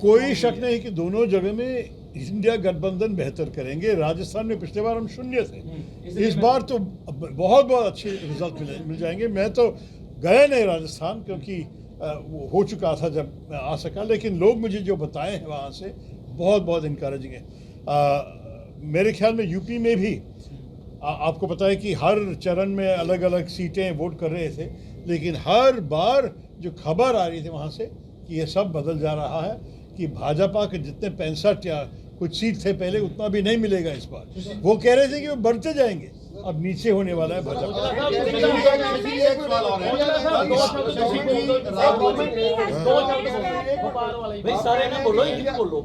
कोई शक नहीं कि दोनों जगह में इंडिया गठबंधन बेहतर करेंगे। राजस्थान में पिछले बार हम शून्य थे, इस बार तो बहुत बहुत अच्छे रिजल्ट मिल जाएंगे। मैं तो गया नहीं राजस्थान क्योंकि वो हो चुका था जब मैं आ सका, लेकिन लोग मुझे जो बताए हैं वहाँ से बहुत बहुत इनकरेजिंग है। मेरे ख्याल में यूपी में भी आपको पता है कि हर चरण में अलग अलग सीटें वोट कर रहे थे, लेकिन हर बार जो खबर आ रही थी वहाँ से कि ये सब बदल जा रहा है, कि भाजपा के जितने 65 या कुछ सीट थे पहले उतना भी नहीं मिलेगा इस बार। वो कह रहे थे कि वो बढ़ते जाएंगे, अब नीचे होने वाला है भाजपा।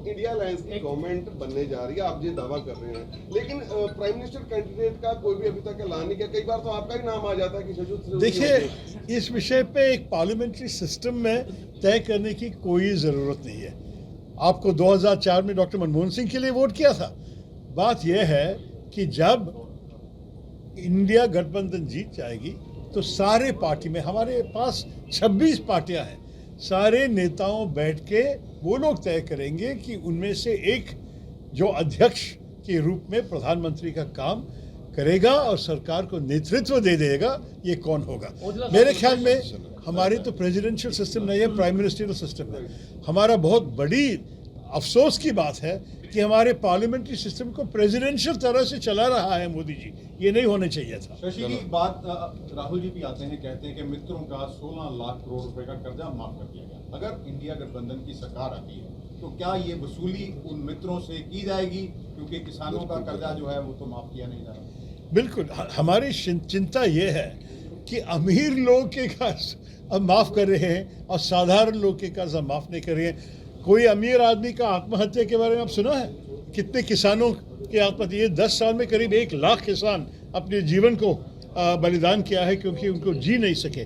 इंडिया अलायंस की गवर्नमेंट बनने जा रही है, आप ये दावा कर रहे हैं, लेकिन प्राइम मिनिस्टर कैंडिडेट का कोई भी अभी तक ऐलान नहीं किया। कई बार तो आपका ही नाम आ जाता है कि शजूद। देखिए, इस विषय पे एक पार्लियामेंट्री सिस्टम में तय करने की कोई ज़रूरत नहीं है। आपको 2004 में डॉक्टर मनमोहन सिंह के लिए वोट किया था। बात यह है कि जब इंडिया गठबंधन जीत जाएगी तो सारे पार्टी में, हमारे पास 26 पार्टियां हैं, सारे नेताओं बैठ के वो लोग तय करेंगे कि उनमें से एक जो अध्यक्ष के रूप में प्रधानमंत्री का काम करेगा और सरकार को नेतृत्व दे देगा, ये कौन होगा। मेरे ख्याल में हमारी तो प्रेसिडेंशियल सिस्टम नहीं है, प्राइम मिनिस्ट्रियल सिस्टम है। हमारा बहुत बड़ी अफसोस की बात है कि हमारे पार्लियामेंट्री सिस्टम को प्रेसिडेंशियल तरह से चला रहा है मोदी जी। ये नहीं होना चाहिए था। शशि की बात, राहुल जी भी आते हैं, कहते हैं कि मित्रों का 16 लाख करोड़ रुपए का कर्जा माफ कर दिया गया। अगर इंडिया गठबंधन की सरकार आती है तो क्या ये वसूली उन मित्रों से की जाएगी, क्योंकि किसानों का कर्जा जो है वो तो माफ किया नहीं जा रहा। बिल्कुल, हमारी चिंता ये है कि अमीर लोग के कर्ज अब माफ़ कर रहे हैं और साधारण लोग के कर्ज अब माफ़ नहीं कर रहे हैं। कोई अमीर आदमी का आत्महत्या के बारे में आप सुना है? कितने किसानों के आत्महत्या, ये 10 साल में करीब 1 लाख किसान अपने जीवन को बलिदान किया है क्योंकि उनको जी नहीं सके।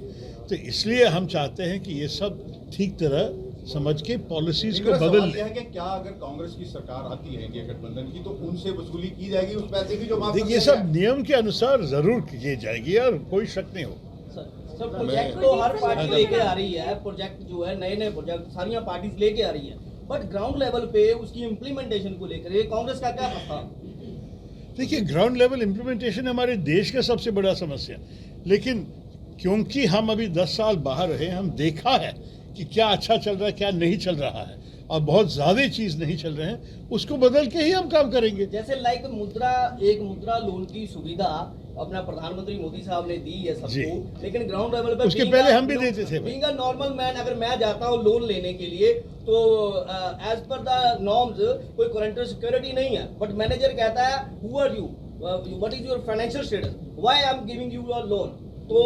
तो इसलिए हम चाहते हैं कि ये सब ठीक तरह समझ के पॉलिसीज को बदल है कि क्या अगर कांग्रेस की सरकार आती है इंडिया गठबंधन की तो उनसे वसूली की जाएगी उस पैसे की जो माफ। देखिए, ये सब नियम के अनुसार जरूर की जाएगी और कोई शक नहीं हो। सर, प्रोजेक्ट तो हर पार्टी लेके आ रही है, प्रोजेक्ट जो है नए प्रोजेक्ट सारी पार्टीज लेके आ रही है, बट ग्राउंड लेवल पे उसकी इम्प्लीमेंटेशन को लेकर ये कांग्रेस का क्या प्रस्ताव? देखिए, ग्राउंड लेवल इम्प्लीमेंटेशन हमारे देश का सबसे बड़ा समस्या, लेकिन क्योंकि हम अभी 10 साल बाहर रहे, हम देखा है कि क्या अच्छा चल रहा है क्या नहीं चल रहा है, और बहुत ज़्यादा चीज़ नहीं चल रहे हैं, उसको बदल के ही हम काम करेंगे। जैसे लाइक मुद्रा लोन की सुविधा अपना प्रधानमंत्री मोदी साहब ने दी है सबको, लेकिन ग्राउंड लेवल पे उसके पहले हम भी देते थे। बीइंग अ नॉर्मल मैन, अगर मैं जाता हूँ लोन लेने के लिए तो एज पर द नॉर्म्स कोई गारंटर सिक्योरिटी नहीं है, बट मैनेजर कहता है who are you, what is your financial status, why I am giving you your loan. तो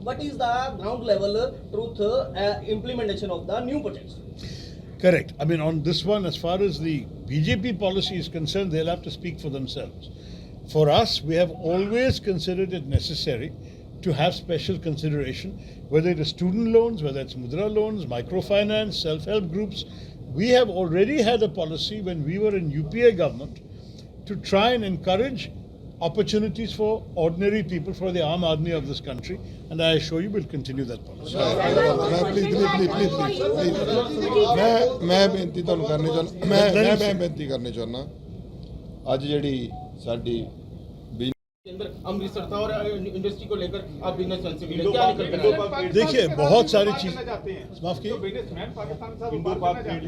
what is the ground level truth implementation of the new projects? Correct. I mean, on this one, as far as the BJP policy is concerned, they'll have to speak for themselves. For us, we have always considered it necessary to have special consideration, whether it is student loans, whether it's mudra loans, microfinance, self-help groups. We have already had a policy when we were in UPA government to try and encourage opportunities for ordinary people, for the Aam Aadmi of this country, and I assure you we'll continue that policy. मैं बेनती ਤੁਹਾਨੂੰ ਕਰਨੀ ਚਾਹੁੰਦਾ, मैं बेनती करनी चाहना, ਅੱਜ ਜਿਹੜੀ ਸਾਡੀ अमृतसर था और इंडस्ट्री को लेकर आप बिजनेस सेंसिटिव क्या निकल। देखिए, बहुत सारी चीजें माफ कीजिए, बिजनेसमैन पाकिस्तान साहब जो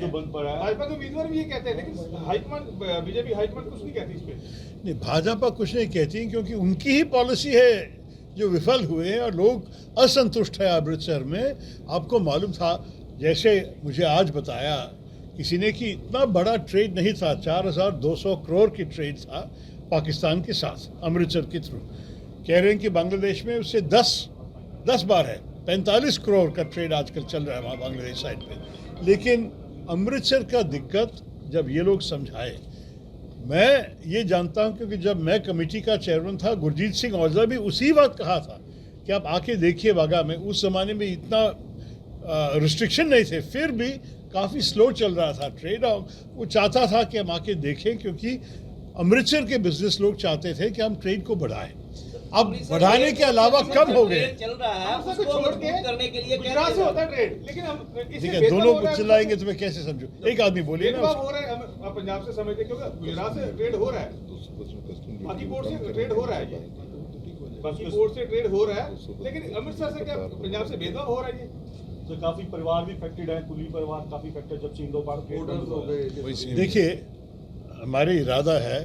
बंद पड़ा है, भाजपा के उम्मीदवार भी ये कहते हैं, लेकिन हाईकमान बीजेपी हाईकमान कुछ नहीं कहती इस पे। नहीं, भाजपा कुछ नहीं कहती क्योंकि उनकी ही पॉलिसी है जो विफल हुए हैं और लोग असंतुष्ट है अमृतसर में। आपको मालूम था, जैसे मुझे आज बताया किसी ने, कि इतना बड़ा ट्रेड नहीं था, 4200 करोड़ की ट्रेड था पाकिस्तान के साथ अमृतसर के थ्रू। कह रहे हैं कि बांग्लादेश में उससे 10 बार है, 45 करोड़ का ट्रेड आजकल चल रहा है वहाँ बांग्लादेश साइड पे। लेकिन अमृतसर का दिक्कत जब ये लोग समझाए, मैं ये जानता हूँ क्योंकि जब मैं कमेटी का चेयरमैन था, गुरजीत सिंह औजला भी उसी वक्त कहा था कि आप आके देखिए वाघा में। उस ज़माने में इतना रिस्ट्रिक्शन नहीं थे, फिर भी काफ़ी स्लो चल रहा था ट्रेड, और वो चाहता था कि हम आके देखें क्योंकि अमृतसर के बिजनेस लोग चाहते थे कि हम ट्रेड को बढ़ाएं। अब बढ़ाने के अलावा कम हो गए। चल रहा है हम उसको छोड़ के मजबूत करने के लिए गुजरात से होता है ट्रेड, लेकिन हम इससे ठीक है, बेहतर दोनों हो रहा है। चिल्लाएंगे तो मैं कैसे समझूं? एक आदमी बोलिए ना। भेदभाव हो रहा है, हम पंजाब से समझते हैं, क्योंकि गुजरात से ट्रेड हो रहा है, बाकी पोर्ट से ट्रेड हो रहा है, ये बाकी पोर्ट से ट्रेड हो रहा है, लेकिन अमृतसर से क्या पंजाब से भेदभाव हो रहा है? ये तो काफी परिवार भी अफेक्टेड है, कुली परिवार काफी अफेक्टेड, जब से इंडो पार वोटर्स हो गए। देखिए, हमारा इरादा है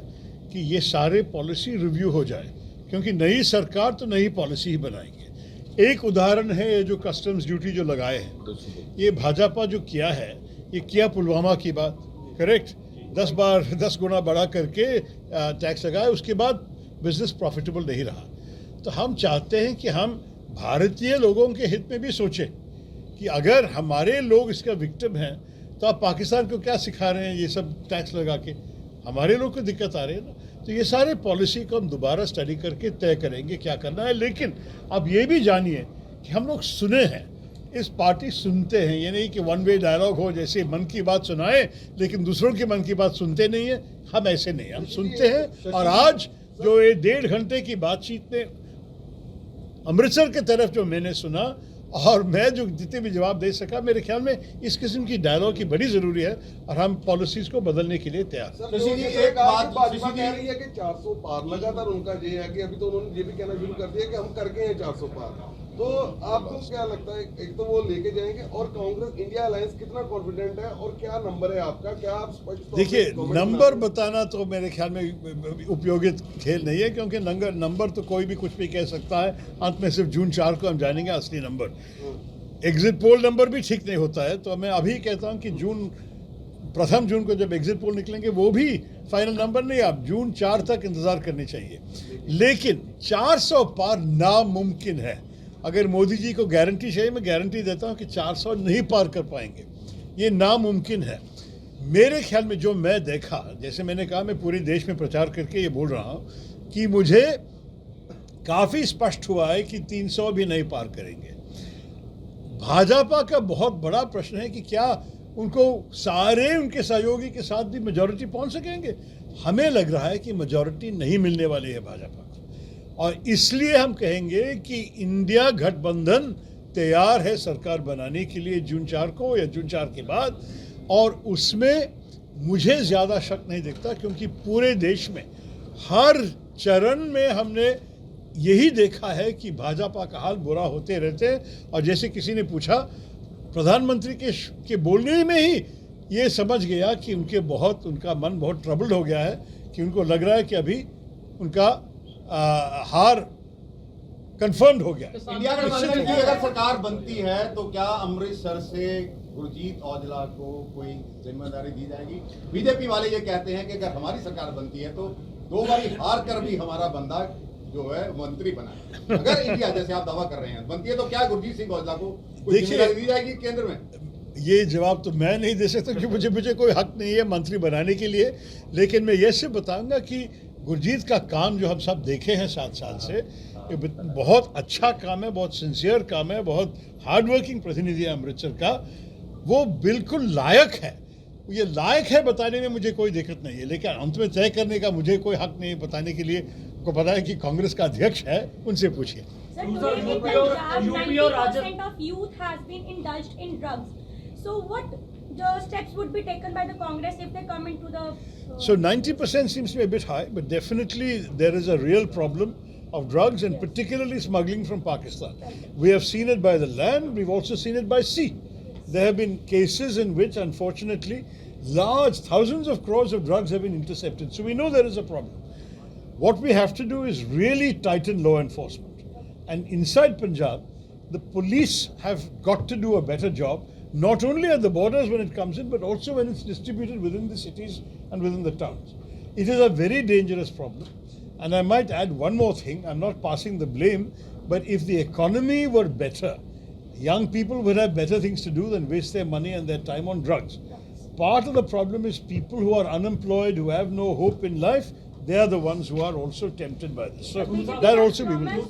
कि ये सारे पॉलिसी रिव्यू हो जाए, क्योंकि नई सरकार तो नई पॉलिसी ही बनाएंगे। एक उदाहरण है ये जो कस्टम्स ड्यूटी जो लगाए हैं, ये भाजपा जो किया है, ये किया पुलवामा की बात, करेक्ट, 10 गुना बढ़ा करके टैक्स लगाए, उसके बाद बिजनेस प्रॉफिटेबल नहीं रहा। तो हम चाहते हैं कि हम भारतीय लोगों के हित में भी सोचें कि अगर हमारे लोग इसका विक्टिम हैं तो आप पाकिस्तान को क्या सिखा रहे हैं ये सब टैक्स लगा के? हमारे लोग को दिक्कत आ रही है ना। तो ये सारे पॉलिसी को हम दोबारा स्टडी करके तय करेंगे क्या करना है। लेकिन अब ये भी जानिए कि हम लोग सुने हैं, इस पार्टी सुनते हैं, ये नहीं कि वन वे डायलॉग हो, जैसे मन की बात सुनाए लेकिन दूसरों की मन की बात सुनते नहीं है। हम ऐसे नहीं, हम सुनते हैं। और आज जो ये 1.5 घंटे की बातचीत में अमृतसर के तरफ जो मैंने सुना और मैं जो जितने भी जवाब दे सका, मेरे ख्याल में इस किस्म की डायलॉग की बड़ी ज़रूरी है और हम पॉलिसीज़ को बदलने के लिए तैयार हैं। शशि जी, एक बात भाजपा कह रही है कि 400 पार, लगातार उनका ये है कि अभी तो उन्होंने ये भी कहना शुरू कर दिया कि हम करके हैं 400 पार। तो आपको क्या लगता है, एक तो वो लेके जाएंगे, और कांग्रेस इंडिया अलायंस कितना कॉन्फिडेंट है, और क्या नंबर है आपका? क्या आप स्पष्ट तौर पे देखिए, comment नंबर बना- बताना तो मेरे ख्याल में उपयोगित खेल नहीं है, क्योंकि नंबर तो कोई भी कुछ भी कह सकता है। अंत में सिर्फ जून 4 को हम जानेंगे असली नंबर। एग्जिट पोल नंबर भी ठीक नहीं होता है, तो मैं अभी कहता हूँ कि प्रथम जून को जब एग्जिट पोल निकलेंगे वो भी फाइनल नंबर नहीं, आप जून 4 तक इंतज़ार करनी चाहिए। लेकिन 400 पार नामुमकिन है। अगर मोदी जी को गारंटी चाहिए, मैं गारंटी देता हूँ कि 400 नहीं पार कर पाएंगे, ये नामुमकिन है। मेरे ख्याल में जो मैं देखा, जैसे मैंने कहा, मैं पूरे देश में प्रचार करके ये बोल रहा हूँ कि मुझे काफ़ी स्पष्ट हुआ है कि 300 भी नहीं पार करेंगे। भाजपा का बहुत बड़ा प्रश्न है कि क्या उनको सारे उनके सहयोगी के साथ भी मेजॉरिटी पहुंच सकेंगे। हमें लग रहा है कि मेजॉरिटी नहीं मिलने वाली है भाजपा को, और इसलिए हम कहेंगे कि इंडिया गठबंधन तैयार है सरकार बनाने के लिए जून 4 को या जून 4 के बाद। और उसमें मुझे ज़्यादा शक नहीं दिखता, क्योंकि पूरे देश में हर चरण में हमने यही देखा है कि भाजपा का हाल बुरा होते रहते हैं। और जैसे किसी ने पूछा, प्रधानमंत्री के बोलने में ही ये समझ गया कि उनका मन बहुत ट्रबल्ड हो गया है, कि उनको लग रहा है कि अभी उनका हार कंफर्म्ड हो गया। इंडिया गठबंधन की अगर सरकार बनती है तो क्या अमृतसर से गुरजीत औजला को कोई जिम्मेदारी दी जाएगी? बीजेपी वाले ये कहते हैं कि अगर हमारी सरकार बनती है तो 2 बारी हार कर भी हमारा बंदा जो है मंत्री बना है। अगर इंडिया, जैसे आप दावा कर रहे हैं, बनती है तो क्या गुरजीत सिंह औजला को कोई जिम्मेदारी दी जाएगी केंद्र में? ये जवाब तो मैं नहीं दे सकता, क्योंकि मुझे कोई हक नहीं है मंत्री बनाने के लिए। लेकिन मैं ये से बताऊंगा कि गुरजीत का काम जो हम सब देखे हैं 7 साल से, ये बहुत अच्छा काम है, बहुत सिंसियर काम है, बहुत हार्ड वर्किंग प्रतिनिधि है अमृतसर का। वो बिल्कुल लायक है, ये लायक है बताने में मुझे कोई दिक्कत नहीं है। लेकिन अंत में तय करने का मुझे कोई हक नहीं बताने के लिए। को पता है कि कांग्रेस का अध्यक्ष है, उनसे पूछिए। Sir, today in Punjab, 90% of youth has been indulged in drugs. So what the steps would be taken by the Congress if they come into the... So 90% seems to be a bit high, but definitely there is a real problem of drugs, and particularly smuggling from Pakistan. We have seen it by the land, we've also seen it by sea. There have been cases in which, unfortunately, large thousands of crores of drugs have been intercepted. So we know there is a problem. What we have to do is really tighten law enforcement. And inside Punjab, the police have got to do a better job, not only at the borders when it comes in, but also when it's distributed within the cities and within the towns. It is a very dangerous problem. And I might add one more thing. I'm not passing the blame, but if the economy were better, young people would have better things to do than waste their money and their time on drugs. Part of the problem is people who are unemployed, who have no hope in life, they are the ones who are also tempted by this. So that also we will do.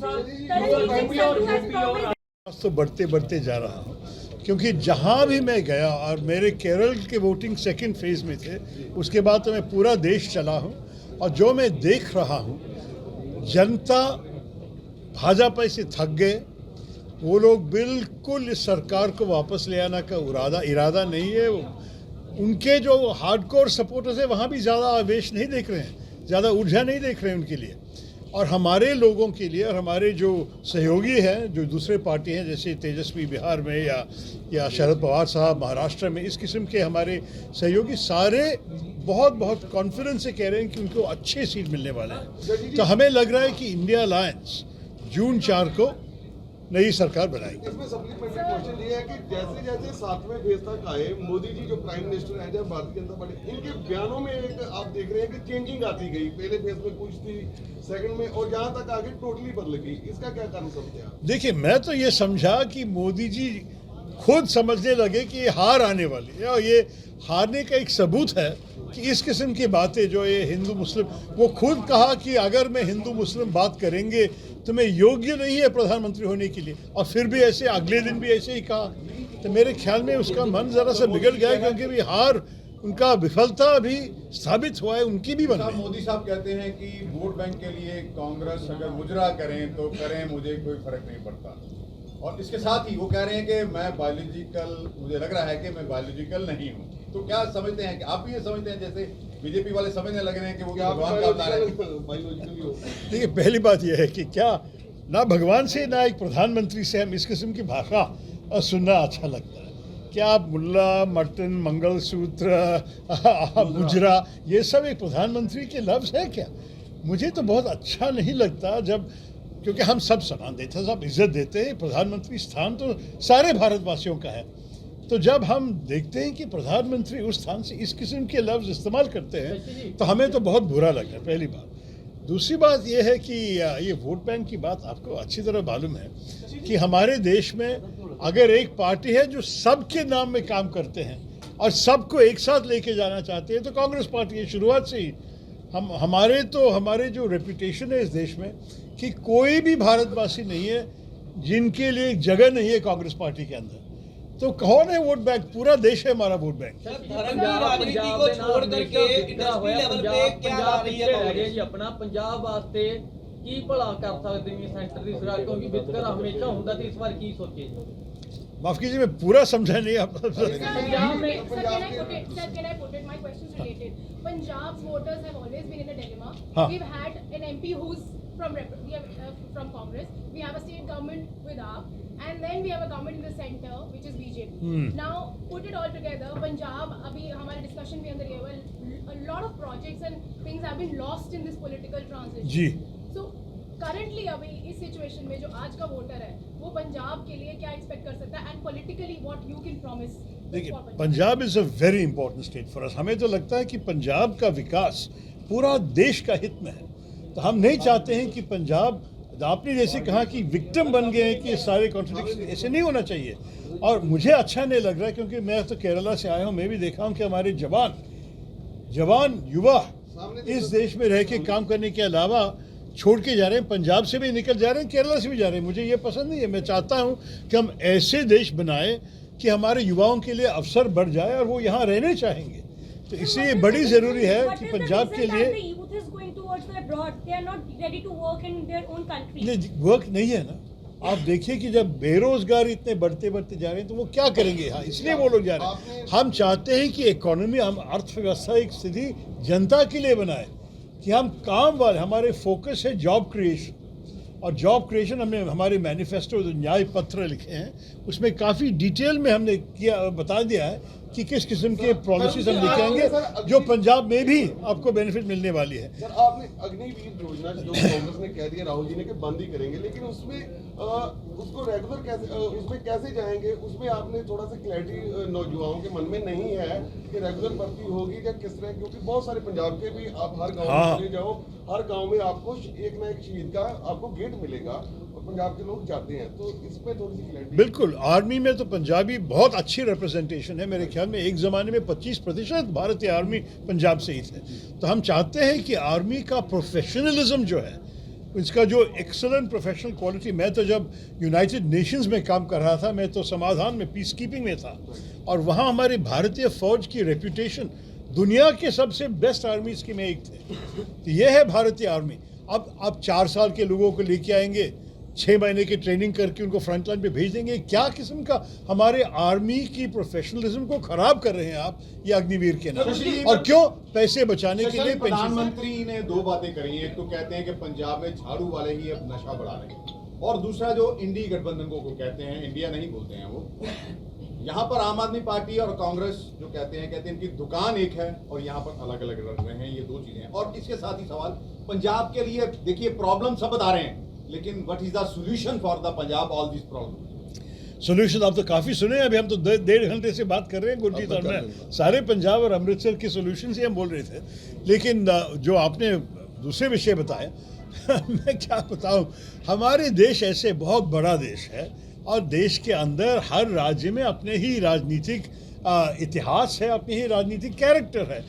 तो बढ़ते बढ़ते जा रहा हूँ, क्योंकि जहाँ भी मैं गया, और मेरे केरल के वोटिंग सेकंड फेज में थे, उसके बाद तो मैं पूरा देश चला हूँ, और जो मैं देख रहा हूँ, जनता भाजपा से थक गए। वो लोग बिल्कुल इस सरकार को वापस ले आने का इरादा नहीं है। उनके जो हार्डकोर सपोर्टर्स हैं वहाँ भी ज़्यादा आवेश नहीं देख रहे हैं, ज़्यादा ऊर्जा नहीं देख रहे हैं उनके लिए। और हमारे लोगों के लिए और हमारे जो सहयोगी हैं जो दूसरे पार्टी हैं जैसे तेजस्वी बिहार में या शरद पवार साहब महाराष्ट्र में, इस किस्म के हमारे सहयोगी सारे बहुत कॉन्फिडेंस से कह रहे हैं कि उनको अच्छे सीट मिलने वाले हैं। तो हमें लग रहा है कि इंडिया अलायंस जून 4 को नई सरकार बनाएगी। इसमें सप्लीमेंट्री क्वेश्चन ये है कि जैसे जैसे 7वें फेज तक आए, मोदी जी जो प्राइम मिनिस्टर हैं जब भारतीय जनता पार्टी, इनके बयानों में एक आप देख रहे हैं कि चेंजिंग आती गई। पहले फेज में कुछ थी, सेकंड में, और जहां तक आगे टोटली बदल गई। इसका क्या कारण समझते हैं आप? देखिए, मैं तो ये समझा कि मोदी जी खुद समझने लगे कि ये हार आने वाली है, और ये हारने का एक सबूत है कि इस किस्म की बातें जो ये हिंदू मुस्लिम, वो खुद कहा कि अगर मैं हिंदू मुस्लिम बात करेंगे तो मैं योग्य नहीं है प्रधानमंत्री होने के लिए, और फिर भी ऐसे अगले दिन भी ऐसे ही कहा। तो मेरे ख्याल में उसका मन ज़रा सा बिगड़ गया, क्योंकि भी हार उनका विफलता भी साबित हुआ है, उनकी भी बन गई। मोदी साहब कहते हैं कि वोट बैंक के लिए कांग्रेस अगर मुजरा करें तो करें, मुझे कोई फर्क नहीं पड़ता। और इसके साथ ही वो कह रहे हैं कि मैं बायोलॉजिकल, मुझे लग रहा है कि मैं बायोलॉजिकल नहीं हूँ। तो क्या समझते हैं कि आप भी ये समझते हैं जैसे बीजेपी वाले समझने लग रहे हैं कि वो भगवान का अवतार है? देखिए, पहली बात यह है कि क्या ना भगवान से ना एक प्रधानमंत्री से हम इस किस्म की भाषा सुनना अच्छा लगता है। क्या आप मुल्ला, मटन, मंगलसूत्र, मुजरा, ये सब एक प्रधानमंत्री के लफ्ज़ है क्या? मुझे तो बहुत अच्छा नहीं लगता, जब क्योंकि हम सब सम्मान देते हैं, सब इज्जत देते हैं। प्रधानमंत्री स्थान तो सारे भारतवासियों का है। तो जब हम देखते हैं कि प्रधानमंत्री उस स्थान से इस किस्म के लफ्ज़ इस्तेमाल करते हैं तो हमें तो बहुत बुरा लगता है, पहली बात। दूसरी बात यह है कि ये वोट बैंक की बात आपको अच्छी तरह मालूम है कि हमारे देश में अगर एक पार्टी है जो सबके नाम में काम करते हैं और सबको एक साथ लेके जाना चाहते हैं तो कांग्रेस पार्टी है। शुरुआत से ही हमारे जो रेपुटेशन है इस देश में कि कोई भी भारतवासी नहीं है जिनके लिए एक जगह नहीं है कांग्रेस पार्टी के अंदर। तो कौन है वोट बैंक? पूरा देश है हमारा वोट बैंक। धर्म की राजनीति को छोड़ करके इंडस्ट्री लेवल पे क्या ला रही है कांग्रेस जी? अपना ਪੰਜਾਬ ਵਾਸਤੇ ਕੀ ਭਲਾ ਕਰ ਸਕਦੇ ਨੇ ਸੈਂਟਰ ਦੀ ਸਰਕਾਰ, ਕਿਉਂਕਿ ਵਿਤਕਰਾ ਹਮੇਸ਼ਾ ਹੁੰਦਾ ਤੇ ਇਸ ਵਾਰ ਕੀ ਸੋਚੇ ਜੀ? माफ कीजिए, मैं पूरा समझा नहीं आप। Punjab, can I put it? My question is related. Punjab's voters have always been in a dilemma. हाँ. We've had an MP who's from Congress. We have a state government with AAP, and then we have a government in the center, which is BJP. Now, put it all together. Punjab, अभी हमारे discussion भी अंदर ये हुआ, a lot of projects and things have been lost in this political transition. Ji. So currently अभी इस situation में जो आज का वोटर है वो पंजाब के लिए क्या एक्सपेक्ट कर सकता है, and politically what you can promise? देखिए, Punjab is a very important state for us. हमें तो लगता है कि पंजाब का विकास पूरा देश का हित में है। तो हम नहीं चाहते हैं कि पंजाब, आपने जैसे कहा कि विक्टिम बन गए हैं कि सारे कॉन्ट्रडिक्शन, ऐसे नहीं होना चाहिए। और मुझे अच्छा नहीं लग रहा है, क्योंकि मैं तो केरला से आया हूँ, मैं भी देखा हूँ कि हमारे जवान युवा इस देश में रह के काम करने के अलावा छोड़ के जा रहे हैं। पंजाब से भी निकल जा रहे हैं, केरला से भी जा रहे हैं। मुझे ये पसंद नहीं है। मैं चाहता हूँ कि हम ऐसे देश बनाए कि हमारे युवाओं के लिए अवसर बढ़ जाए और वो यहाँ रहने चाहेंगे। तो इसलिए बड़ी ज़रूरी है कि पंजाब के लिए वर्क नहीं है ना। आप देखिए कि जब बेरोजगार इतने बढ़ते जा रहे हैं तो वो क्या करेंगे यहाँ, इसलिए वो लोग जा रहे हैं। हम चाहते हैं कि इकोनॉमी, हम अर्थव्यवस्था एक सीधी जनता के लिए बनाए कि हम काम वाले, हमारे फोकस है जॉब क्रिएशन। और जॉब क्रिएशन हमने हमारे मैनिफेस्टो जो न्याय पत्र लिखे हैं उसमें काफ़ी डिटेल में हमने बता दिया है कि किस किस्म के पॉलिसीज हम लेके आएंगे जो पंजाब में भी आपको बेनिफिट मिलने वाली है। सर, आपने अग्निवीर योजना जो कांग्रेस ने कह दिया, राहुल जी ने, कि बंद ही करेंगे, लेकिन उसमें उसको रेगुलर कैसे, उसमें कैसे जाएंगे? उसमें आपने थोड़ा सा क्लैरिटी नौजवानों के मन में नहीं है कि रेगुलर भर्ती होगी या किस तरह, क्योंकि बहुत सारे पंजाब के भी, आप हर गाँव में चले जाओ, हर गाँव में आपको एक ना एक शहीद का आपको गेट मिलेगा और पंजाब के लोग जाते हैं। तो इसमें थोड़ी सी क्लैरिटी। बिल्कुल, आर्मी में तो पंजाबी बहुत अच्छी रिप्रेजेंटेशन है। मेरे ख्याल में एक ज़माने में 25% भारतीय आर्मी पंजाब से ही थे। तो हम चाहते हैं कि आर्मी का प्रोफेशनलिज्म जो है, इसका जो एक्सेलेंट प्रोफेशनल क्वालिटी, मैं तो जब यूनाइटेड नेशंस में काम कर रहा था, मैं तो समाधान में, पीस कीपिंग में था, और वहाँ हमारी भारतीय फ़ौज की रेपुटेशन दुनिया के सबसे बेस्ट आर्मीज की में एक थे। तो ये है भारतीय आर्मी। अब आप 4 साल के लोगों को लेके आएंगे 6 महीने की ट्रेनिंग करके उनको फ्रंट लाइन पे भेज देंगे? क्या किस्म का हमारे आर्मी की प्रोफेशनलिज्म को खराब कर रहे हैं आप ये अग्निवीर के नाम? और क्यों पैसे बचाने के लिए पेंशन? प्रधानमंत्री ने दो बातें करी हैं। एक तो कहते हैं कि पंजाब में झाड़ू वाले ही अब नशा बढ़ा रहे हैं, और दूसरा जो इंडी गठबंधन को कहते हैं, इंडिया नहीं बोलते हैं वो, यहाँ पर आम आदमी पार्टी और कांग्रेस जो कहते हैं इनकी दुकान एक है और यहाँ पर अलग अलग लड़ रहे हैं। ये दो चीजें हैं। और इसके साथ ही सवाल पंजाब के लिए, देखिए प्रॉब्लम सब बता रहे हैं, लेकिन what is the solution for the Punjab all this problem? Solution आप तो काफ़ी सुने हैं। अभी हम तो 1.5 घंटे से बात कर रहे हैं गुरजीत और मैं, सारे पंजाब और अमृतसर के सोल्यूशन से हम बोल रहे थे। लेकिन जो आपने दूसरे विषय बताए मैं क्या बताऊं, हमारे देश ऐसे बहुत बड़ा देश है और देश के अंदर हर राज्य में अपने ही राजनीतिक इतिहास है, अपने ही राजनीतिक कैरेक्टर है।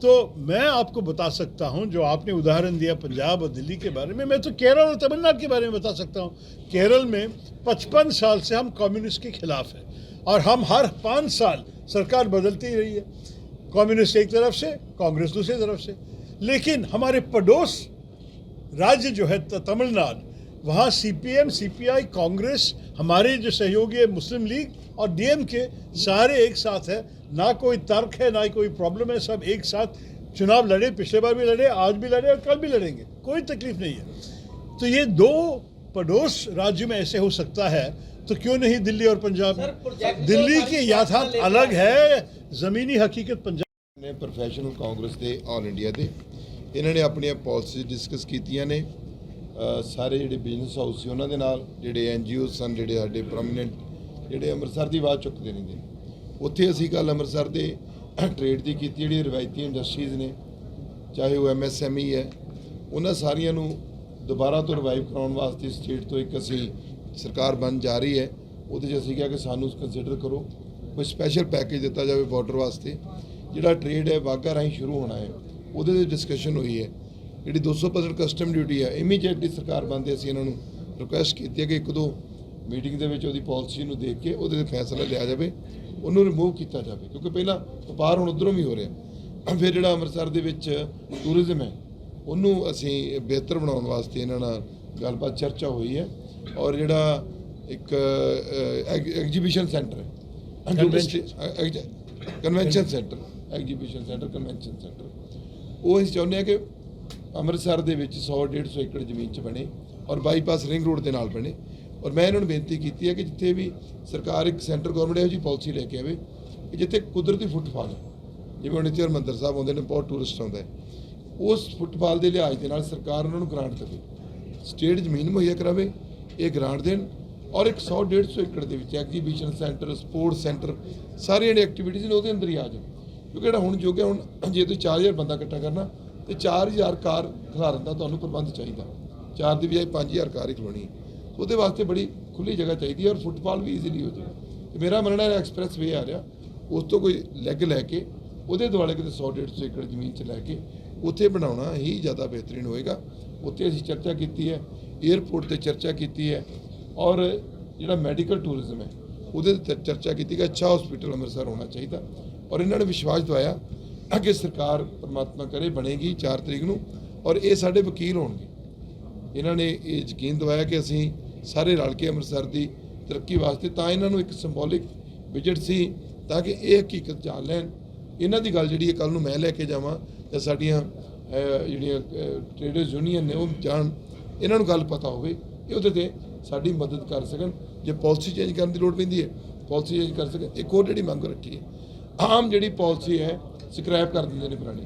तो मैं आपको बता सकता हूं, जो आपने उदाहरण दिया पंजाब और दिल्ली के बारे में, मैं तो केरल और तमिलनाडु के बारे में बता सकता हूं। केरल में 55 साल से हम कम्युनिस्ट के खिलाफ हैं और हम हर 5 साल सरकार बदलती ही रही है, कम्युनिस्ट एक तरफ से, कांग्रेस दूसरी तरफ से। लेकिन हमारे पड़ोस राज्य जो है तमिलनाडु, वहाँ CPM, CPI, कांग्रेस, हमारे जो सहयोगी है मुस्लिम लीग और DMK, सारे एक साथ है। ना कोई तर्क है, ना कोई प्रॉब्लम है, सब एक साथ चुनाव लड़े, पिछले बार भी लड़े, आज भी लड़े और कल भी लड़ेंगे, कोई तकलीफ नहीं है। तो ये दो पड़ोस राज्य में ऐसे हो सकता है, तो क्यों नहीं दिल्ली और पंजाब में? दिल्ली की याथार्थ अलग है, ज़मीनी हकीकत पंजाब ने। प्रोफेशनल कांग्रेस के ऑल इंडिया के इन्होंने अपनी पॉलिसी डिस्कस कीतियां ने। सारे ਜਿਹੜੇ बिजनेस हाउस से उन्होंने नाल ਜਿਹੜੇ NGOs सन, ਜਿਹੜੇ ਸਾਡੇ ਪ੍ਰੋਮੀਨੈਂਟ ਜਿਹੜੇ ਅੰਮ੍ਰਿਤਸਰ ਦੀ ਆਵਾਜ਼ ਚੁੱਕਦੇ ਰਹਿੰਦੇ ਨੇ, ਉੱਥੇ ਅਸੀਂ ਗੱਲ ਅੰਮ੍ਰਿਤਸਰ ਦੇ ਟ੍ਰੇਡ ਦੀ ਕੀਤੀ। ਜਿਹੜੀ ਰਵਾਇਤੀ ਇੰਡਸਟਰੀਜ਼ ਨੇ, ਚਾਹੇ ਉਹ MSME ਹੈ, ਉਹਨਾਂ ਸਾਰੀਆਂ ਨੂੰ ਦੁਬਾਰਾ ਤੋਂ ਰਿਵਾਈਵ ਕਰਾਉਣ ਵਾਸਤੇ ਸਟੇਟ ਤੋਂ ਇੱਕ ਅਸੀਂ ਸਰਕਾਰ ਬਣ ਜਾ ਰਹੀ ਹੈ। ਉਹਦੇ 'ਚ ਅਸੀਂ ਕਿਹਾ ਕਿ ਸਾਨੂੰ ਕੰਸੀਡਰ ਕਰੋ, ਕੋਈ ਸਪੈਸ਼ਲ ਪੈਕੇਜ ਦਿੱਤਾ ਜਾਵੇ ਬਾਰਡਰ ਵਾਸਤੇ। ਜਿਹੜਾ ਟ੍ਰੇਡ ਹੈ ਵਾਘਾ ਰਾਹੀਂ ਸ਼ੁਰੂ ਹੋਣਾ ਹੈ, ਉਹਦੇ 'ਤੇ ਡਿਸਕਸ਼ਨ ਹੋਈ ਹੈ। ਜਿਹੜੀ 200% ਕਸਟਮ ਡਿਊਟੀ ਹੈ, ਇਮੀਡੀਏਟਲੀ ਸਰਕਾਰ ਬੰਦੇ ਅਸੀਂ ਇਹਨਾਂ ਨੂੰ ਰਿਕੁਐਸਟ ਕੀਤੀ ਹੈ ਕਿ 1-2 ਮੀਟਿੰਗ ਦੇ ਵਿੱਚ ਉਹਦੀ ਪਾਲਿਸੀ ਨੂੰ ਦੇਖ ਕੇ ਉਹਦੇ 'ਤੇ ਫੈਸਲਾ ਲਿਆ ਜਾਵੇ, ਉਹਨੂੰ ਰਿਮੂਵ ਕੀਤਾ ਜਾਵੇ। ਕਿਉਂਕਿ ਪਹਿਲਾਂ ਵਪਾਰ ਹੁਣ ਉੱਧਰੋਂ ਵੀ ਹੋ ਰਿਹਾ। ਫਿਰ ਜਿਹੜਾ ਅੰਮ੍ਰਿਤਸਰ ਦੇ ਵਿੱਚ ਟੂਰਿਜ਼ਮ ਹੈ, ਉਹਨੂੰ ਅਸੀਂ ਬਿਹਤਰ ਬਣਾਉਣ ਵਾਸਤੇ ਇਹਨਾਂ ਨਾਲ ਗੱਲਬਾਤ ਚਰਚਾ ਹੋਈ ਹੈ। ਔਰ ਜਿਹੜਾ ਇੱਕ ਐਗਜੀਬਿਸ਼ਨ ਸੈਂਟਰ ਹੈ, convention centre, exhibition centre, convention centre, ਉਹ ਅਸੀਂ ਚਾਹੁੰਦੇ ਹਾਂ ਕਿ ਅੰਮ੍ਰਿਤਸਰ ਦੇ ਵਿੱਚ 100-150 ਏਕੜ ਜ਼ਮੀਨ 'ਚ ਬਣੇ ਔਰ ਬਾਈਪਾਸ ਰਿੰਗ ਰੋਡ ਦੇ ਨਾਲ ਬਣੇ। ਔਰ ਮੈਂ ਇਹਨਾਂ ਨੂੰ ਬੇਨਤੀ ਕੀਤੀ ਹੈ ਕਿ ਜਿੱਥੇ ਵੀ ਸਰਕਾਰ, ਇੱਕ ਸੈਂਟਰ ਗਵਰਨਮੈਂਟ ਇਹੋ ਜਿਹੀ ਪਾਲਿਸੀ ਲੈ ਕੇ ਆਵੇ ਕਿ ਜਿੱਥੇ ਕੁਦਰਤੀ ਫੁੱਟਫਾਲ ਹੈ, ਜਿਵੇਂ ਹੁਣ ਇੱਥੇ ਹਰਿਮੰਦਰ ਸਾਹਿਬ ਆਉਂਦੇ ਨੇ, ਬਹੁਤ ਟੂਰਿਸਟ ਆਉਂਦਾ ਹੈ, ਉਸ ਫੁੱਟਫਾਲ ਦੇ ਲਿਹਾਜ਼ ਦੇ ਨਾਲ ਸਰਕਾਰ ਉਹਨਾਂ ਨੂੰ ਗ੍ਰਾਂਟ ਦੇਵੇ, ਸਟੇਟ ਜ਼ਮੀਨ ਮੁਹੱਈਆ ਕਰਾਵੇ, ਇਹ ਗ੍ਰਾਂਟ ਦੇਣ। ਔਰ ਇੱਕ 100-150 ਏਕੜ ਦੇ ਵਿੱਚ ਐਗਜੀਬਿਸ਼ਨ ਸੈਂਟਰ, ਸਪੋਰਟਸ ਸੈਂਟਰ, ਸਾਰੀਆਂ ਜਿਹੜੀਆਂ ਐਕਟੀਵਿਟੀਜ਼ ਨੇ ਉਹਦੇ ਅੰਦਰ ਹੀ ਆ ਜਾਣ। ਕਿਉਂਕਿ ਜਿਹੜਾ ਹੁਣ ਜੋ ਕਿ ਹੁਣ ਜੇ ਤੁਸੀਂ 4000 ਬੰਦਾ ਇਕੱਠਾ ਕਰਨਾ ਤੇ 4000 ਕਾਰ ਖਿਲਾਰਨ ਦਾ ਤੁਹਾਨੂੰ ਪ੍ਰਬੰਧ ਚਾਹੀਦਾ, 4 ਦੀ ਬਜਾਏ 5000 ਕਾਰ ਹੀ ਖਲੋਣੀ। ਉਹਦੇ ਵਾਸਤੇ ਬੜੀ ਖੁੱਲੀ ਜਗ੍ਹਾ ਚਾਹੀਦੀ ਹੈ ਔਰ ਫੁੱਟਫਾਲ ਵੀ ਈਜ਼ੀਲੀ ਹੋ ਜਾਵੇ। ਤੇ ਮੇਰਾ ਮੰਨਣਾ ਹੈ ਐਕਸਪ੍ਰੈਸ ਵੇ ਆ ਰਿਹਾ, ਉਸ ਤੋਂ ਕੋਈ ਲੈਗ ਲੈ ਕੇ ਉਹਦੇ ਦੁਆਲੇ ਕਿਤੇ 100-150 ਏਕੜ ਜ਼ਮੀਨ 'ਚ ਲੈ ਕੇ ਉੱਥੇ ਬਣਾਉਣਾ ਹੀ ਜ਼ਿਆਦਾ ਬਿਹਤਰੀਨ ਹੋਏਗਾ। ਉੱਥੇ ਅਸੀਂ ਚਰਚਾ ਕੀਤੀ ਹੈ, ਏਅਰਪੋਰਟ 'ਤੇ ਚਰਚਾ ਕੀਤੀ ਹੈ ਔਰ ਜਿਹੜਾ ਮੈਡੀਕਲ ਟੂਰਿਜ਼ਮ ਹੈ ਉਹਦੇ 'ਤੇ ਚਰਚਾ ਕੀਤੀ ਕਿ ਅੱਛਾ ਹਸਪੀਟਲ ਅੰਮ੍ਰਿਤਸਰ ਹੋਣਾ ਚਾਹੀਦਾ। ਔਰ ਇਹਨਾਂ ਨੇ ਵਿਸ਼ਵਾਸ ਦਵਾਇਆ ਕਿ ਸਰਕਾਰ ਪਰਮਾਤਮਾ ਕਰੇ ਬਣੇਗੀ 4 ਤਰੀਕ ਨੂੰ ਔਰ ਇਹ ਸਾਡੇ ਵਕੀਲ ਹੋਣਗੇ। ਇਹਨਾਂ ਨੇ ਇਹ ਯਕੀਨ ਦਵਾਇਆ ਕਿ ਅਸੀਂ ਸਾਰੇ ਰਲ ਕੇ ਅੰਮ੍ਰਿਤਸਰ ਦੀ ਤਰੱਕੀ ਵਾਸਤੇ, ਤਾਂ ਇਹਨਾਂ ਨੂੰ ਇੱਕ ਸਿੰਬੋਲਿਕ ਵਿਜ਼ਿਟ ਸੀ ਤਾਂ ਕਿ ਇਹ ਹਕੀਕਤ ਜਾਣ ਲੈਣ। ਇਹਨਾਂ ਦੀ ਗੱਲ ਜਿਹੜੀ ਹੈ ਕੱਲ੍ਹ ਨੂੰ ਮੈਂ ਲੈ ਕੇ ਜਾਵਾਂ ਜਾਂ ਸਾਡੀਆਂ ਜਿਹੜੀਆਂ ਟ੍ਰੇਡਰਸ ਯੂਨੀਅਨ ਨੇ ਉਹ ਜਾਣ, ਇਹਨਾਂ ਨੂੰ ਗੱਲ ਪਤਾ ਹੋਵੇ, ਇਹ ਉਹਦੇ 'ਤੇ ਸਾਡੀ ਮਦਦ ਕਰ ਸਕਣ। ਜੇ ਪਾਲਿਸੀ ਚੇਂਜ ਕਰਨ ਦੀ ਲੋੜ ਪੈਂਦੀ ਹੈ, ਪਾਲਿਸੀ ਚੇਂਜ ਕਰ ਸਕਣ। ਇੱਕ ਹੋਰ ਜਿਹੜੀ ਮੰਗ ਰੱਖੀ ਹੈ, ਆਮ ਜਿਹੜੀ ਪਾਲਿਸੀ ਹੈ ਸਕ੍ਰੈਪ ਕਰ ਦਿੰਦੇ ਨੇ ਪੁਰਾਣੀ।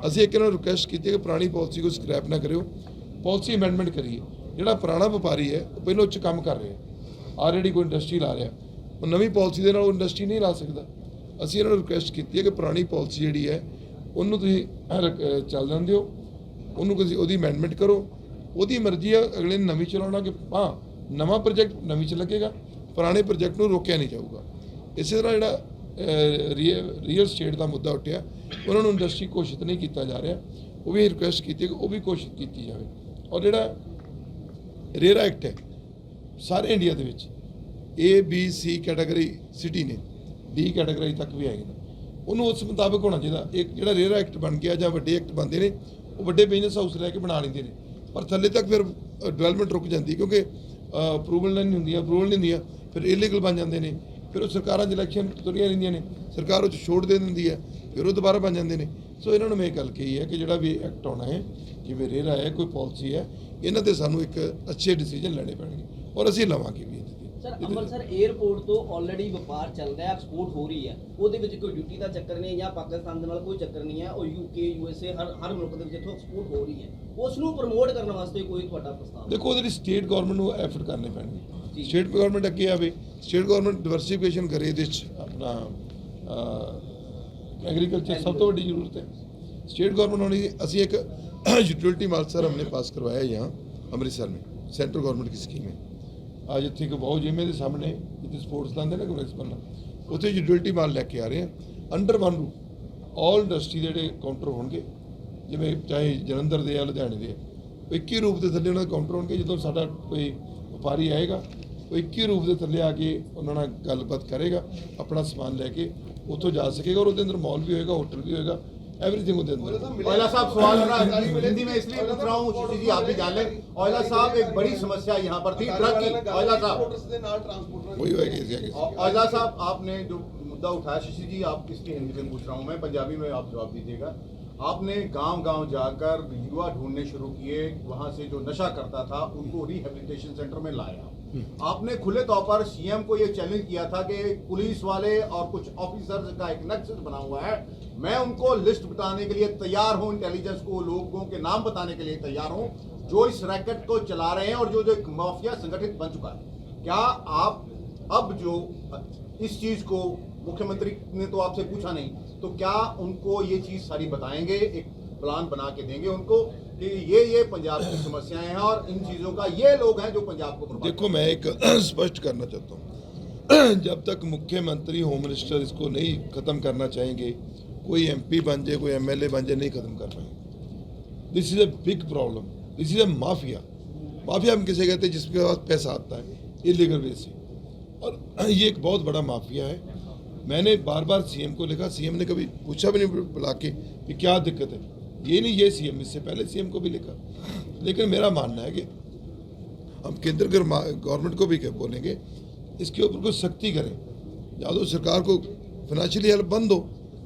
ਅਸੀਂ ਇੱਕ ਇਹਨਾਂ ਨੂੰ ਰਿਕੁਐਸਟ ਕੀਤੀ ਕਿ ਪੁਰਾਣੀ ਪਾਲਿਸੀ को ਸਕ੍ਰੈਪ ਨਾ ਕਰਿਓ, ਪਾਲਿਸੀ ਅਮੈਂਡਮੈਂਟ ਕਰੀਏ। ਜਿਹੜਾ ਪੁਰਾਣਾ ਵਪਾਰੀ ਹੈ ਉਹ ਪਹਿਲਾਂ ਉੱਚ ਕੰਮ ਕਰ ਰਿਹਾ, ਆਲਰੇਡੀ ਕੋਈ ਇੰਡਸਟਰੀ ਲਾ ਰਿਹਾ, ਉਹ ਨਵੀਂ ਪਾਲਿਸੀ ਦੇ ਨਾਲ ਉਹ ਇੰਡਸਟਰੀ ਨਹੀਂ ਲਾ ਸਕਦਾ। ਅਸੀਂ ਇਹਨਾਂ ਨੂੰ ਰਿਕੁਐਸਟ ਕੀਤੀ ਹੈ ਕਿ ਪੁਰਾਣੀ ਪਾਲਿਸੀ ਜਿਹੜੀ ਹੈ ਉਹਨੂੰ ਤੁਸੀਂ ਚੱਲ ਜਾਣ ਦਿਓ, ਉਹਨੂੰ ਤੁਸੀਂ ਉਹਦੀ ਅਮੈਂਡਮੈਂਟ ਕਰੋ। ਉਹਦੀ ਮਰਜ਼ੀ ਹੈ ਅਗਲੇ ਨੇ ਨਵੀਂ ਚਲਾਉਣਾ ਕਿ ਹਾਂ ਨਵਾਂ ਪ੍ਰੋਜੈਕਟ ਨਵੀਂ 'ਚ ਲੱਗੇਗਾ, ਪੁਰਾਣੇ ਪ੍ਰੋਜੈਕਟ ਨੂੰ ਰੋਕਿਆ ਨਹੀਂ ਜਾਊਗਾ। ਇਸੇ ਤਰ੍ਹਾਂ ਜਿਹੜਾ ਰੀਅਲ ਸਟੇਟ ਦਾ ਮੁੱਦਾ ਉੱਠਿਆ, ਉਹਨਾਂ ਨੂੰ ਇੰਡਸਟਰੀ ਘੋਸ਼ਿਤ ਨਹੀਂ ਕੀਤਾ ਜਾ ਰਿਹਾ, ਉਹ ਵੀ ਰਿਕੁਐਸਟ ਕੀਤੀ ਕਿ ਉਹ ਵੀ ਘੋਸ਼ਿਤ ਕੀਤੀ ਜਾਵੇ। ਔਰ ਜਿਹੜਾ ਰੇਰਾ ਐਕਟ ਹੈ ਸਾਰੇ ਇੰਡੀਆ ਦੇ ਵਿੱਚ ABC ਕੈਟਾਗਰੀ ਸਿਟੀ ਨੇ, D ਕੈਟਾਗਰੀ ਤੱਕ ਵੀ ਆਏ ਨੇ, ਉਹਨੂੰ ਉਸ ਮੁਤਾਬਕ ਹੋਣਾ ਚਾਹੀਦਾ। ਇੱਕ ਜਿਹੜਾ ਰੇਰਾ ਐਕਟ ਬਣ ਗਿਆ ਜਾਂ ਵੱਡੇ ਐਕਟ ਬਣਦੇ ਨੇ, ਉਹ ਵੱਡੇ ਬਿਜ਼ਨਸ ਹਾਊਸ ਲੈ ਕੇ ਬਣਾ ਲੈਂਦੇ ਨੇ, ਪਰ ਥੱਲੇ ਤੱਕ ਫਿਰ ਡਿਵੈਲਪਮੈਂਟ ਰੁਕ ਜਾਂਦੀ ਕਿਉਂਕਿ ਅਪਰੂਵਲ ਨਹੀਂ ਹੁੰਦੀਆਂ, ਅਪਰੂਵਲ ਨਹੀਂ ਹੁੰਦੀਆਂ, ਫਿਰ ਇਲੀਗਲ ਬਣ ਜਾਂਦੇ ਨੇ। ਫਿਰ ਉਹ ਸਰਕਾਰਾਂ 'ਚ ਇਲੈਕਸ਼ਨ ਤੁਰੀਆਂ ਰਹਿੰਦੀਆਂ ਨੇ, ਸਰਕਾਰ ਉਹ 'ਚ ਛੋਟ ਦੇ ਦਿੰਦੀ ਹੈ, ਫਿਰ ਉਹ ਦੁਬਾਰਾ ਬਣ ਜਾਂਦੇ ਨੇ। ਸੋ ਇਹਨਾਂ ਨੂੰ ਮੈਂ ਇਹ ਗੱਲ ਕਹੀ ਹੈ ਕਿ ਜਿਹੜਾ ਵੀ ਐਕਟ ਆਉਣਾ ਹੈ, ਜਿਵੇਂ ਰੇਰਾ ਹੈ, ਕੋਈ ਪਾਲਿਸੀ ਹੈ, ਇਹਨਾਂ ਤੇ ਸਾਨੂੰ ਇੱਕ ਅੱਛੇ ਡਿਸੀਜਨ ਲੈਣੇ ਪੈਣਗੇ ਔਰ ਅਸੀਂ ਲਵਾਂਗੇ ਵੀ। ਸਰ ਅੰਮ੍ਰਿਤਸਰ 에ਅਰਪੋਰਟ ਤੋਂ ਆਲਰੇਡੀ ਵਪਾਰ ਚੱਲ ਰਿਹਾ, ਐਕਸਪੋਰਟ ਹੋ ਰਹੀ ਹੈ, ਉਹਦੇ ਵਿੱਚ ਕੋਈ ਡਿਊਟੀ ਦਾ ਚੱਕਰ ਨਹੀਂ ਜਾਂ ਪਾਕਿਸਤਾਨ ਦੇ ਨਾਲ ਕੋਈ ਚੱਕਰ ਨਹੀਂ ਹੈ। ਉਹ ਯੂਕੇ, ਯੂਐਸਏ ਹਰ ਮੁਲਕ ਦੇ ਵਿੱਚ ਇੱਥੋਂ ਐਕਸਪੋਰਟ ਹੋ ਰਹੀ ਹੈ, ਉਸ ਨੂੰ ਪ੍ਰਮੋਟ ਕਰਨ ਵਾਸਤੇ ਕੋਈ ਤੁਹਾਡਾ ਪ੍ਰਸਤਾਵ? ਦੇਖੋ ਉਹਦੇ ਲਈ ਸਟੇਟ ਗਵਰਨਮੈਂਟ ਨੂੰ ਐਫਰਟ ਕਰਨੇ ਪੈਣਗੇ। ਸਟੇਟ ਗਵਰਨਮੈਂਟ ਅੱਗੇ ਆਵੇ, ਸਟੇਟ ਗਵਰਨਮੈਂਟ ਡਿਵਰਸੀਫਿਕੇਸ਼ਨ ਕਰੇ। ਇਹਦੇ 'ਚ ਆਪਣਾ एग्रीकल्चर सब तो बड़ी ज़रूरत है। स्टेट गवर्नमेंट होनी, असी एक यूटिलिटी माल सर हमने पास करवाया यहाँ अमृतसर में, सेंट्रल गवर्नमेंट की स्कीम है। आज इतने को बहुत जिम्मे के सामने जितने स्पोर्ट्स लाते ना कॉम्प्लेक्स बनना, उत्थे यूटिलिटी माल लैके आ रहे हैं under one route. All industry के जोड़े काउंटर होंगे, जिमें चाहे जलंधर दे या लुधियाने दे, एक ही रूप के थले उन्होंने काउंटर होंगे। जो साडा कोई व्यापारी आएगा वो एक ही रूप के थले आके उन्होंने गलबात करेगा, अपना समान लैके उतो जा सकेगा और उसके अंदर मॉल भी होएगा, होटल भी होएगा, एवरीथिंग उसके अंदर। औयला साहब सवाल हो रहा है हिंदी में इसलिए पूछ रहा हूँ शशि जी, आप भी जान लें। औयला साहब एक बड़ी समस्या यहाँ पर थी ड्रग की। औयला साहब वही होएगा इसके आगे। औयला साहब आपने जो मुद्दा उठाया, शशि जी आप इसकी हिंदी में पूछ रहा हूँ मैं, पंजाबी में आप जवाब दीजिएगा। आपने गांव-गांव जाकर युवा ढूंढने शुरू किए, वहां से जो नशा करता था उनको रिहेबिलिटेशन सेंटर में लाया। आपने खुले तौर पर सीएम को ये चैलेंज किया था कि पुलिस वाले और कुछ ऑफिसर्स का एक नेक्सस बना हुआ है, मैं उनको लिस्ट बताने के लिए तैयार हूं, इंटेलिजेंस को लोगों के नाम बताने के लिए तैयार हूं जो इस रैकेट को चला रहे हैं और जो एक माफिया संगठित बन चुका है। क्या आप अब जो इस चीज को, मुख्यमंत्री ने तो आपसे पूछा नहीं, तो क्या उनको ये चीज सारी बताएंगे, एक प्लान बना के देंगे उनको कि ये पंजाब की समस्याएं हैं और इन चीजों का ये लोग हैं जो पंजाब को बर्बाद? देखो मैं एक स्पष्ट करना चाहता हूँ, जब तक मुख्यमंत्री होम मिनिस्टर इसको नहीं ख़त्म करना चाहेंगे, कोई एमपी बन जाए, कोई एमएलए बन जाए, नहीं ख़त्म कर पाएंगे। This is a big problem, this is a mafia. Mafia हम किसे कहते हैं? जिसके पास पैसा आता है इलीगल वे से, और ये एक बहुत बड़ा माफिया है। मैंने बार बार सीएम को लिखा, सीएम ने कभी पूछा भी नहीं बुला के कि क्या दिक्कत है। ये नहीं ये सीएम, इससे पहले सीएम को भी लिखा। लेकिन मेरा मानना है कि हम केंद्र गवर्नमेंट को भी क्या बोलेंगे, इसके ऊपर कुछ सख्ती करें, या तो सरकार को फाइनेंशियली हेल्प बंद हो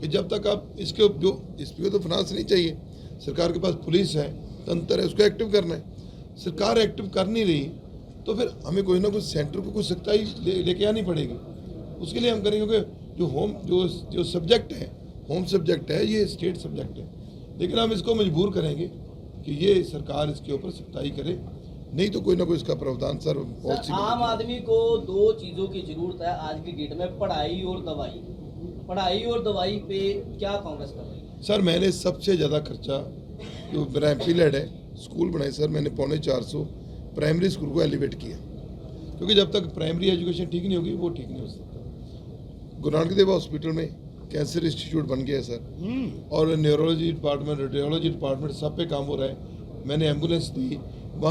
कि जब तक आप इसके जो इसको तो फाइनेंस नहीं चाहिए, सरकार के पास पुलिस है, तंत्र है, उसको एक्टिव करना है। सरकार एक्टिव कर नहीं रही तो फिर हमें कोई ना कुछ सेंटर को कुछ सख्ताई लेके आनी पड़ेगी। उसके लिए हम करेंगे क्योंकि जो सब्जेक्ट है, होम सब्जेक्ट है, ये स्टेट सब्जेक्ट है, लेकिन हम इसको मजबूर करेंगे कि ये सरकार इसके ऊपर सख्ताई करे, नहीं तो कोई ना कोई इसका प्रावधान सर पॉलिसी। आम आदमी को दो चीज़ों की जरूरत है आज की डेट में, पढ़ाई और दवाई। पढ़ाई और दवाई पे क्या कांग्रेस कर रही है? सर मैंने सबसे ज़्यादा खर्चा जो मेरा एमपी लेड है, स्कूल बनाए सर, मैंने 450 प्राइमरी स्कूल को एलिवेट किया, क्योंकि जब तक प्राइमरी एजुकेशन ठीक नहीं होगी वो ठीक नहीं हो सकता। गुरु नानक देव हॉस्पिटल में कैंसर इंस्टीट्यूट बन गया है सर, और न्यूरोलॉजी डिपार्टमेंट, रेडियोलॉजी डिपार्टमेंट सब पे काम हो रहा है। मैंने एम्बुलेंस दी,